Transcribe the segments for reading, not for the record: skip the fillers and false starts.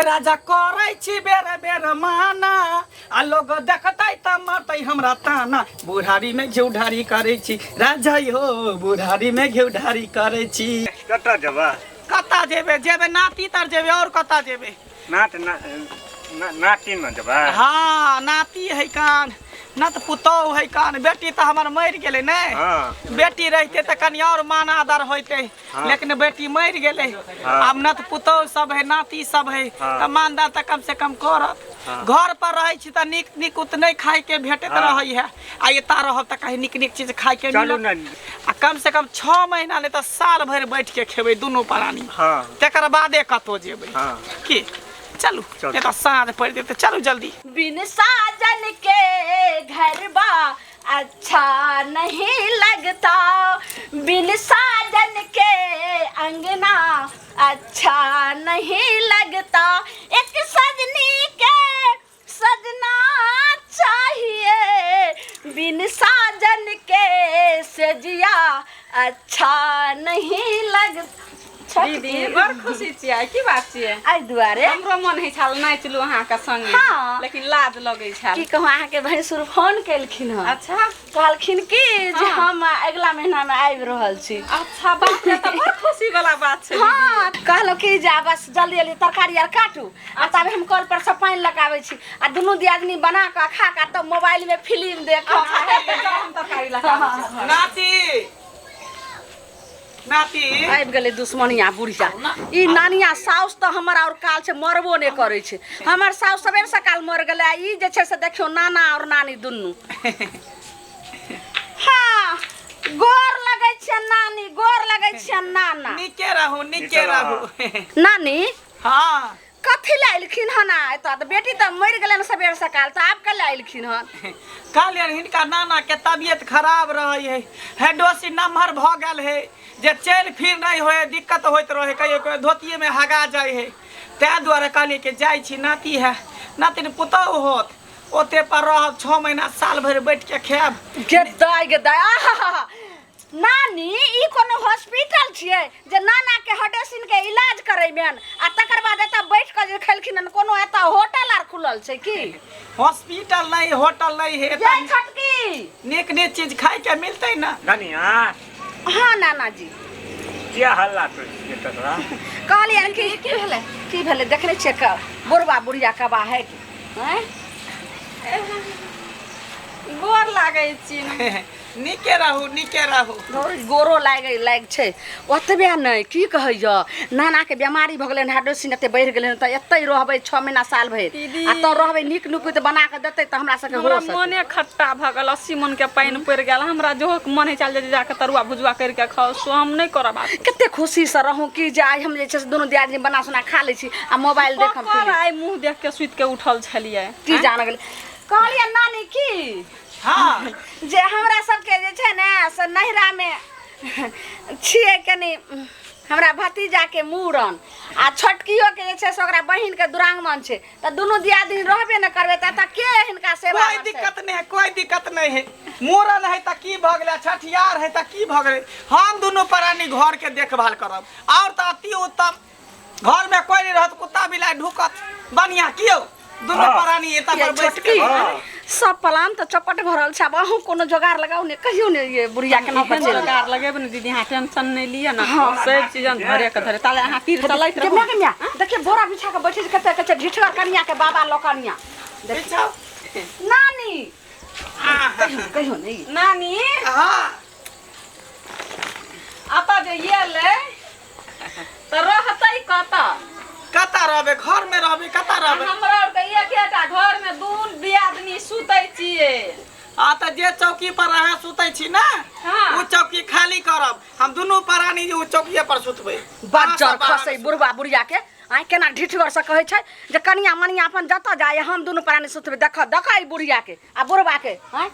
राजा करे छी बेर बेर माना आ लोग देखतै त मारतै हमरा ताना बुढ़ारी में घिउ ढारी करे छी राजा हो बुढ़ारी में घिउ ढारी करे छी। कता जेबा? कता जेबे जेबे नाती तर जेबे और कता जेबे? नाती में जेबा? हाँ नाती है कान न तो पुतौ है कान बेटी तो हमार मर गेले ने। हाँ। बेटी रहते तो कनी और मान आदर होते। हाँ। लेकिन बेटी मर गेले। हाँ। अब न तो पुतौ सब है नाती सब है। हाँ। तो मानदार तो कम से कम करत। हाँ। घर पर रहे छी तो निक निक उतने खाए के भेटत। हाँ। रही है आ ये रह तो कहीं निक निक चीज खाए के मिलत। कम से कम 6 महीना नहीं तो साल भर बैठ के खेबे दोनों प्राणी। हाँ। तेकर बादे कतो जेबे। हाँ। की चलू ये तो साँझ पड़ देते चलो जल्दी। बिन साजन के घर बा अच्छा नहीं लगता बिन साजन के अंगना अच्छा नहीं लगता एक सजनी के सजना चाहिए बिन साजन के सजिया अच्छा नहीं लगता। दीदी बड़ खुशी छियै की बात छियै आई दुआरे हमरो मन है छल नाचलू अहाँ के संगे। हाँ। लेकिन लाज लगे छल की कहूं अहाँ के भैंसुर फोन केलखिन ह। अच्छा कहलखिन की जे हम अगला महीना में आबि रहल छी। अच्छा बात है त बड़ खुशी वाला बात छै। हां कहलो की जा बस जल्दी जल्दी तरकारी आर काटू आ तब हम कल पर से पानी लगाबै छी आ दुनू दियादनी बना के खा के तब मोबाइल में फिल्म देखब। हम तरकारी लगाबै छी। नाती नाती आबि गेलै दुश्मनिया बुढ़िया ई नानिया साउस तो हमर और काल से मरबो ने करे छै। हमर साउस सबेर सकाल मर गेलै आ ई जे छै से देखियो नाना और नानी दुन्नू। हाँ गोर लगै छै नानी गोर लगै छै नाना। निके रहू निके रहू। नानी हाँ कथी लाइलखिन हन एतऽ त बेटी त मर गेलन सबेर सकाल त आप के लाइलखिन हन? कहलियन हिनका नाना के तबियत खराब रही है हेडोसी नम्हर भ गेल है जे चल फिर नहीं होए दिक्कत होइत रहे कहियो कोई धोतिये में हगा जाए है तै द्वारे कहलिए कि जाय छी नाती है नाती पुतौ होत ओते पर रहब 6 महीना साल भर बैठ के खाब। गेदाय नानी ई कोनो हॉस्पिटल छियै जे नाना के हडेसिन के इलाज करेबेन आ तकर बाद एता बैठ के जे खेलखिन कोनो एता होटल आर खुलल छै की? हॉस्पिटल नहीं होटल नहीं है ये छटकी निक निक चीज खाए के मिलते ना। धनिया हाँ नाना जी क्या हल्ला तो तकरा कहलियन की भेले देखले छियै का बुढ़वा बुढ़िया कबा है कि हैं गोर लागै छी। निके रहू गोरो लाग छै ओतबे नहीं की कहै य नाना के बीमारी भ गेलै हाइड्रोसिन एते बढ़ गेलै त एतै रहबै 6 महीना साल भर आ त रहबै निक नुकुत बना के देतै त हमरा सके हो सके। मने खट्टा भ गेल 80 मन के पानी पड़ गेल हमरा जो मन है चल जा के तरुआ भुजवा कर के खाओ सो हम नहीं करब। कते खुशी से रहूं कि जे आई हम जे छै दोनों दियादनी बना सुना खा लै छी आ मोबाइल देखम आई मुंह देख के सुत के उठल छलिए की जान गेल कहलिए नानी की। हाँ जे हमरा सबके जे छै ने से नहिरा में छिए कनी हमरा भतीजा के मूड़न आ छोटकियो के जे छै से ओकरा बहिन के दुरांगमन छै त दुनू दियादनी रहबे न करबे त के हिनका सेवा कोई दिक्कत नहीं है मूड़न है त की भ गेलै छठियार है त की भ गेलै हम दुनू प्राणी घर के देखभाल करब और त अति उत्तम घर में कोई नहीं रहत कुत्ता बिलाई ढुकत बढ़िया कियो दुनू प्राणी एता पर बैठ के सब प्लान तो चपट भरल छै। अब अहूँ कोनो जोगाड़ लगाओ ने कहियो ने ये बुढ़िया के नाम पर जोगाड़ लगेब ने दीदी हां टेंशन नहीं लिया ना सब चीज धरे के धरे ताले हां तीर चलैत रहू केना देखिए बोरा बिछा के बैठे कते कते ढिठवा कनिया के बाबा लोकनिया देखियो नानी कहियो नहीं नानी। हां आता जे ये ले त रहतै कता रहबे घर में रहबे कता रहबे हमरा के एकेटा घर में दू दियादनी सुतै छिए आ त जे चौकी पर रहे सुतै छी ना उ चौकी खाली करब हम दुनू प्राणी जे उ चौकीए पर सुतबै बज्जर खसै बुढ़वा बुढ़िया के आइ केना ढिठगर से कहै छै जे कनिया मनिया अपन जत जाय हम दुनू प्राणी सुतबै देख ई बुढ़िया के आ बुढ़वा के हैं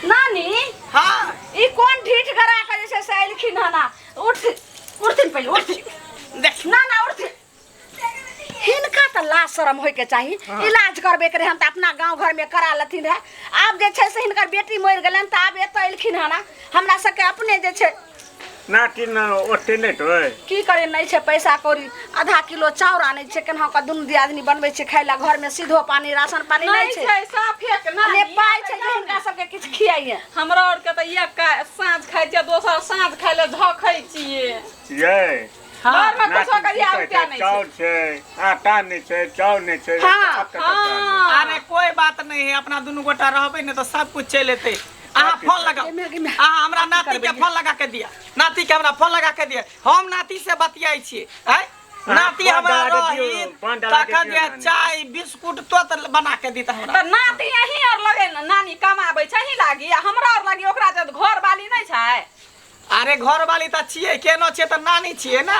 नानी। हां ई कोन ढिठगरा के जे से आइलखिन हना उठथिन पहिले उठ देख ना उठ हिनका त लाज शरम होय के चाही। इलाज करबे करे हम त अपना गांव घर में करा लथिन रहे आब जे छै से हिनकर बेटी मर गेलन त आब एत एलखिन हना हमरा सके अपने जे छै नाटी न ओते नहीं तो की करे नहीं छे पैसा कौड़ी आधा किलो चाउर आने छे केना का दुनु दियादनी बनबै छे खाइला घर में सीधो पानी राशन पानी नहीं छे साफे के ना ने पाई छे जे हिनका सबके किछ खियाइए हमरा और के त एक साँझ खाइ छियै दोसर साँझ खाइ ले झखै छियै ये घर में कुछो करिया उठा नहीं चाउर छे आटा नहीं छे चाउर नहीं छे अरे कोई बात नहीं है अपना दुनू गोटा रहबे ने तो सब कुछ चल एते अहाँ फोन लगाओ अहाँ हमरा नाती के फोन लगा के दिया नाती के हमरा फोन लगा के दिया हम नाती से बतियाई छी हैं नाती हमरा रही तखन जे चाय बिस्कुट तो बना के दीता हमरा त नाती यही और लगे न नानी कमाबै छै ही लागी हमरा और लागी ओकरा जे घर वाली नहीं छै अरे घर वाली त छिए केनो छै त नानी छिए ना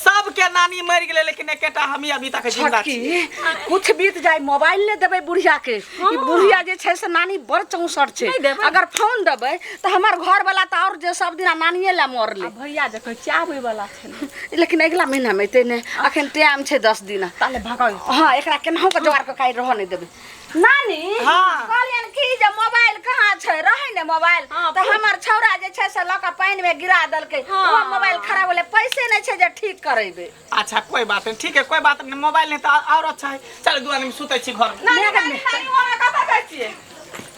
सबके नानी मर गेले लेकिन एकेटा हमी अभी तक जिंदा छी कुछ बीत जाए मोबाइल ले देबे बुढ़िया के ई बुढ़िया जे छै से नानी बड़ चौसर छै अगर फोन देबे त हमर घर वाला त और जे सब दिन नानीए ला मरले भैया जे कहै चाबै वाला छै लेकिन अगला महीना में ते ने अखन टाइम छै 10 दिन ताले भगाउ हां एकरा केनहु के जोगार के काई रह नहीं देबे नानी हां कहलियन की जे मोबाइल कहां छै रहे ने मोबाइल त हमर छौरा जे छै से लका पानी में गिरा देलकै ओ मोबाइल खराब होले पैसे नहीं छै जे ठीक करेबे अच्छा कोई बात नहीं ठीक है कोई बात नहीं मोबाइल नहीं तो और अच्छा है चल दू आदमी सुतै छी घर में नानी ओना कता जाइ छियै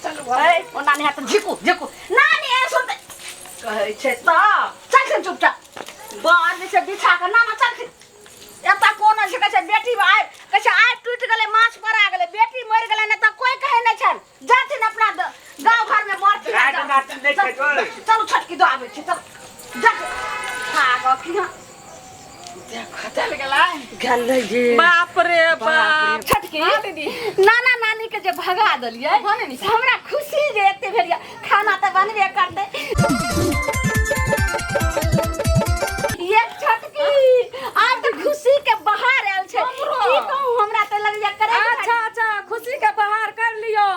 चलू भाई ओ नानी हाथ झिकू झिकू नानी ए सुनते कहै छै त चल चुपचाप बाहर जे छै बिछा के नाना चल एता कोन छै कहै छै बेटी आइ कहै छै आइ टूट गेलै माछ परा गेलै बेटी मर गेलै न त कोई कहै नै छै जाथिन अपना गांव घर में मरथिन चलू छटकी दो आबै छै चल जा भागो कि देखो चल गेलै जी बाप रे बाप छटकी नाना नानी के जे भगा देलियै हमरा खुशी जे एते भेलिया खाना त बनबे करते ये छटकी आज तो खुशी के बहार आयल छै की कहूं हमरा त लग जा करे अच्छा खुशी के बहार कर लियो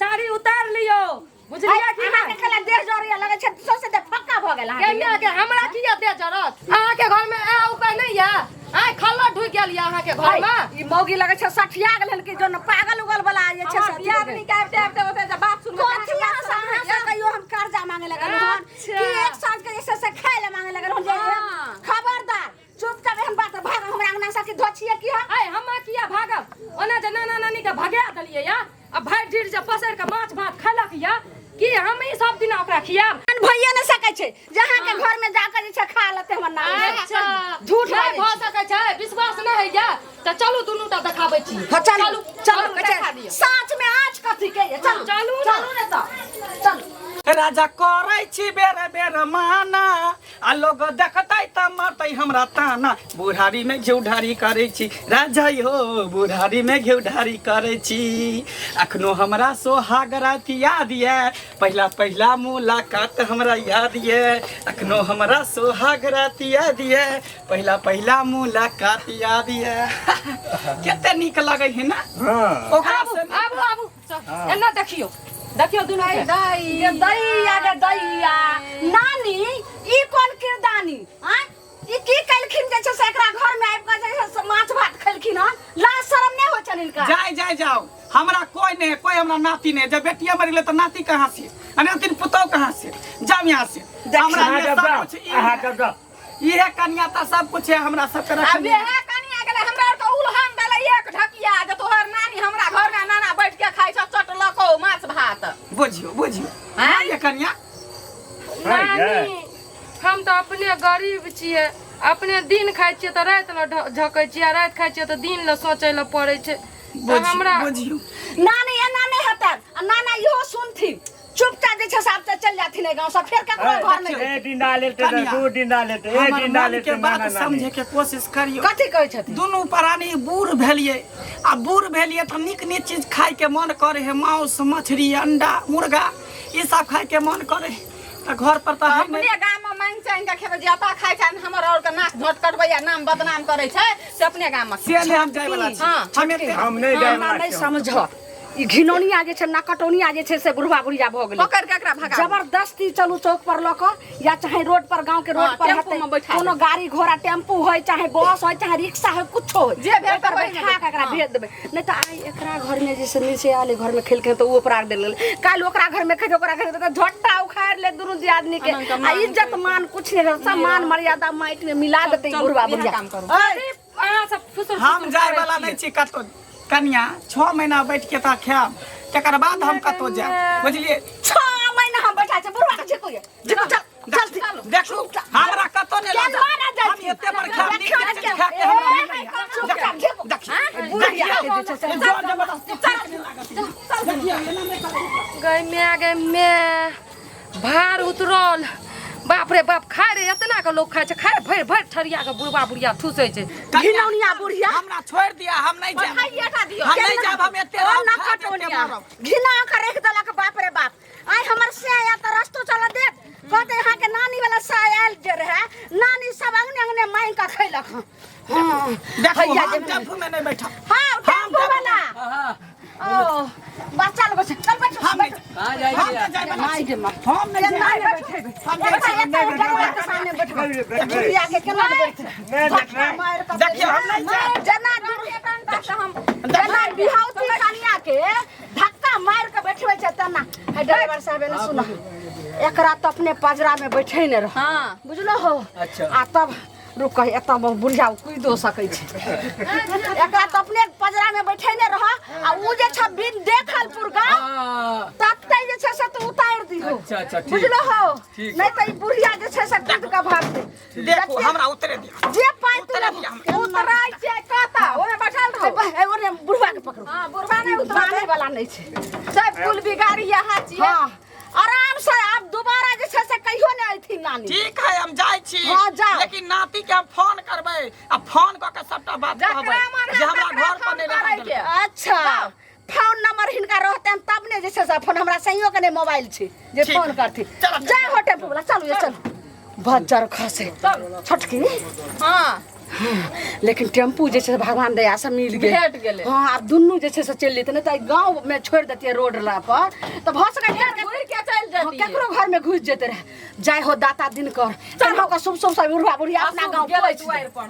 साड़ी उतार लियो बुझलिया कि ना खेला देह जोरिया लगे छै सबसे दे फक्का भ गेल केना के हमरा किया दे जरत अहाँ के घर में आ उपाय नहीं या आइ खल्ला ढुक गेल या अहाँ के घर में ई मौगी लगे छै सठिया गेल कि जोन पागल उगल वाला जे छै से आदमी के आबते ओते जे बात सुन कोथिया सामने से कहियो हम कर्जा मांगे लगल हन कि एक साँझ के जैसे से खाए ले मांगे लगल हन खबरदार चुपचाप हम बात भाग हमरा अंगना से धोछिए की आइ हम किया भागब ओना जे नाना नानी के भगा देलिए या अब भाई ढीर जे पसर के माछ भात खैलक या कि हम ई सब दिन ओकरा खियाब भइए न सकै छै जहां के घर में जाकर जे छै खा लेते हमर नानी अच्छा झूठ नहीं भ सकै छै विश्वास नहीं है या त चलू दुनू ता देखाबै छी चलू चलू साँच में आँच कथी के चलू चलू ने त चलू राजा करै छी बेर बेर माना आ लोग देखतै त मारतै हमरा ताना बुढ़ारी में घिउढारी करै छी राजा हो बुढ़ारी में घिउढारी करै छी अखनो हमरा सोहाग रात याद ये पहला मुलाकात हमरा याद ये अखनो हमरा सोहाग रात याद ये पहला मुलाकात याद ये कते नीक लगै है ना ओकरा से आबू एना देखियो दुनू के दैया नानी ई कोन किरदानी हां ई की कलखिन जे छै से एकरा घर में आबि के जे छै माछ भात खलखिन हन लाज शरम नै होय छन इनका जाओ हमरा कोई नहीं कोई हमरा नाती नहीं जब बेटिया मर गेलै त नाती कहां से नाती पुतौ कहां से जाओ यहां से हमरा ये कन्या त सब कुछ है हमरा सब के रखने अबे है कन्या गेलै हमरा और के उलहन देले एक ढकिया जे तोहर नानी हमरा घर में नाना बैठ के खाइ छ चटलको माछ भात बुझियो हां ये कन्या नानी हम तो अपने गरीब छिए अपने दिन खाइ छिए त रात ल झकै छिए रात खाइ छिए त दिन ल सोचै ल पड़ै छै हमरा बुझियो नानी एना नै हेतै नाना इहो सुनथि चुपचाप जे छै साहब चल जाथिन गांव से फिर ककरो घर में एक दिन डाले त दू दिन डाले त एक दिन डाले के बात समझे के कोशिश करियो कथि कहै छथि दुनू प्राणी बूढ़ भेलिए आ बूढ़ भेलिए त नीक नीक चीज खाय के मन करे है मांस मछली अंडा मुर्गा ई सब खाय के मन करे त घर पर त है अपने गाम में मांग चांग के खेबे जाता खाइ छ हमर और के नाक झोट कटबैया नाम बदनाम करै छै से अपने गाम में से ले हम जाय वाला छी हम नहीं जाय वाला नहीं समझ ई घिनौनिया जे छै नकटौनिया जे छै से बुढ़वा बुढ़िया भ गेलै पकड़ के एकरा भगा जबरदस्ती चलू चौक पर लऽ कऽ या चाहे रोड पर गांव के रोड हाँ, पर टेम्पू हेतै में बैठा कोनो गाड़ी घोड़ा टेम्पू होय चाहे बस होय चाहे रिक्शा होय कुछो होय जे भेल ओकर तऽ बैठा के एकरा भेज देबै नहीं तो आई एकरा घर में जैसे नीचे आले घर में खेलके तो ऊ अपराध देल काल ओकरा घर में खेत ओकरा घर में झट्टा उखाड़ ले दुनू जे आदमी के आ इज्जत मान कुछ नहीं सब मान मर्यादा माइट में मिला देते बुढ़वा बुढ़िया काम करू अरे अहाँ सब फुसुर हम जाए वाला नहीं छी कतो कनिया 6 महीना बैठ के ता खाब तकर बाद हम कतो जाब बुझलिए 6 महीना हम बैठा छै बुढ़वा के छिको चल देखू हमरा कतो नहीं लाजा हम एते बड़ खाब नीक के खा के हमरा गई मैं भार उतरल बाप रे बाप खाए रे इतना के लोग खाए छै खाए भर भर ठरिया के बुढ़वा बुढ़िया ठुसै छै घिनौनिया बुढ़िया हमरा छोड़ दिया हम नहीं जाब खाइएटा दियो हम नहीं जाब हम एते ना कटोनिया घिना के रख देलक बाप रे बाप आई हमर से आया त रस्तो चला दे कहते यहां के नानी वाला सा आयल जे रहे नानी सब अंगने अंगने मांग का खैलक हां देखो हम टेम्पू में नहीं बैठा हां टेम्पू वाला ओ बच्चा लोग चल बैठ हम कहां जाए नहीं दे मत हम नहीं नहीं जाए बैठे हम जैसे के सामने बैठो बुढ़िया के केना बैठ देखिए हम नहीं जाए जना जना बिहाउती कनिया के धक्का मार के बैठवे छै तना है ड्राइवर साहब ने सुनो एकरा तो अपने पजरा में बैठे ने रह हां बुझलो हो अच्छा आ तब रुक कह एत बुढ़िया कुदो सकै छै एकरा तो अपने पजरा में बैठे ने रह आ उ जे छ बिन देखल पुरगा तत्ते जे छै से तो उतार दिहो अच्छा बुझलो हो नहीं त ई बुढ़िया जे छै से कूद के भाग दे देखो हमरा उतरे दिया जे पाई तू उतराई छै कहता ओने बैठल रहो ओने बुढ़वा के पकड़ो हां बुढ़वा नहीं उतराने वाला नहीं छै सब कुल बिगाड़ी यहाँ छी हां आराम से आप दोबारा जे छै से कहियो नहीं आइथि नानी ठीक है हम जाय छी हाँ, जाओ। लेकिन नाती के हम फोन करबै आ फोन क के सबटा बात कहबै जे हमरा घर पर नहीं रह गेल अच्छा फोन नंबर हिनका रहते तब ने जे छै से फोन हमरा सहियो के नहीं मोबाइल छै जे ठीक। फोन करथि चलो, जय हो टेम्पू वाला चलू ये चल भज्जर खसे छोटकी हां लेकिन टेम्पू जे छै से भगवान दया से मिल गेल भेट गेलै हां आब दुन्नू जे छै से चल जेतै नहीं त गांव में छोड़ देतियै रोड ला पर तो भ सकै छै घुर के चल जाती केकरो घर में घुस जेते रहे जय हो दाता दिनकर चलो का शुभ शुभ सब बुढ़वा बुढ़िया अपना गांव गेलै पहुंच दुआर पर